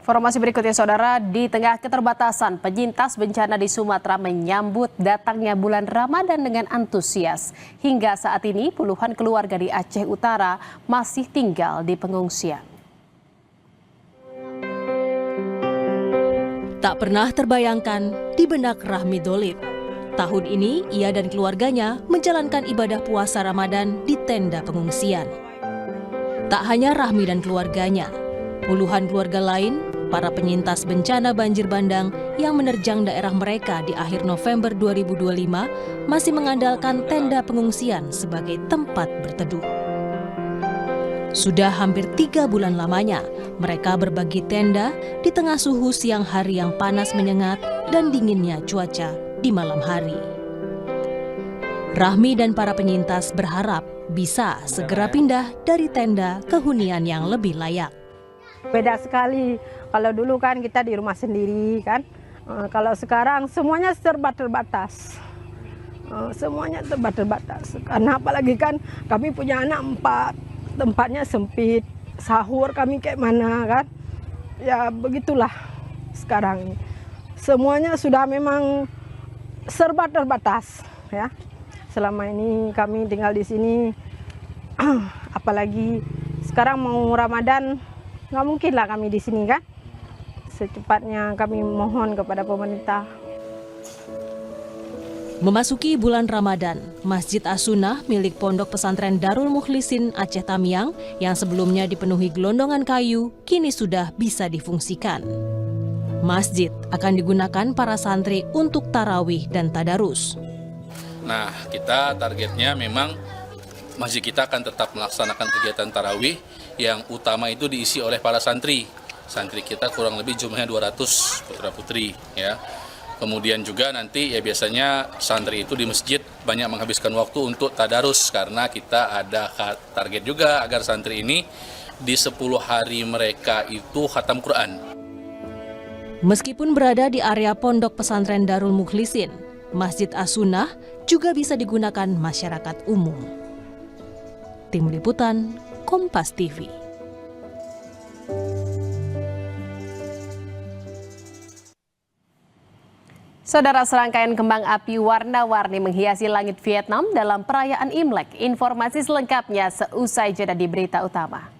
Informasi berikutnya, Saudara, di tengah keterbatasan, penyintas bencana di Sumatera menyambut datangnya bulan Ramadan dengan antusias. Hingga saat ini, puluhan keluarga di Aceh Utara masih tinggal di pengungsian. Tak pernah terbayangkan di benak Rahmi Dholib. Tahun ini, ia dan keluarganya menjalankan ibadah puasa Ramadan di tenda pengungsian. Tak hanya Rahmi dan keluarganya, puluhan keluarga lain, para penyintas bencana banjir bandang yang menerjang daerah mereka di akhir November 2025 masih mengandalkan tenda pengungsian sebagai tempat berteduh. Sudah hampir 3 bulan lamanya, mereka berbagi tenda di tengah suhu siang hari yang panas menyengat dan dinginnya cuaca di malam hari. Rahmi dan para penyintas berharap bisa segera pindah dari tenda ke hunian yang lebih layak. Beda sekali, kalau dulu kan kita di rumah sendiri kan, kalau sekarang semuanya serba terbatas. Semuanya terbatas, karena apalagi kan kami punya anak 4, tempatnya sempit, sahur kami kayak mana kan. Ya begitulah sekarang ini. Semuanya sudah memang serba terbatas ya. Selama ini kami tinggal di sini, apalagi sekarang mau Ramadan, nggak mungkin lah kami di sini kan. Secepatnya kami mohon kepada pemerintah. Memasuki bulan Ramadan, Masjid As-Sunnah milik Pondok Pesantren Darul Mukhlisin Aceh Tamiang yang sebelumnya dipenuhi gelondongan kayu, kini sudah bisa difungsikan. Masjid akan digunakan para santri untuk tarawih dan tadarus. Nah, kita targetnya memang masjid kita akan tetap melaksanakan kegiatan tarawih yang utama itu diisi oleh para santri. Santri kita kurang lebih jumlahnya 200 putra-putri ya. Kemudian juga nanti ya biasanya santri itu di masjid banyak menghabiskan waktu untuk tadarus karena kita ada target juga agar santri ini di 10 hari mereka itu khatam Quran. Meskipun berada di area Pondok Pesantren Darul Mukhlisin, Masjid As-Sunnah juga bisa digunakan masyarakat umum. Tim Liputan, Kompas TV. Saudara, serangkaian kembang api warna-warni menghiasi langit Vietnam dalam perayaan Imlek. Informasi selengkapnya seusai jeda di berita utama.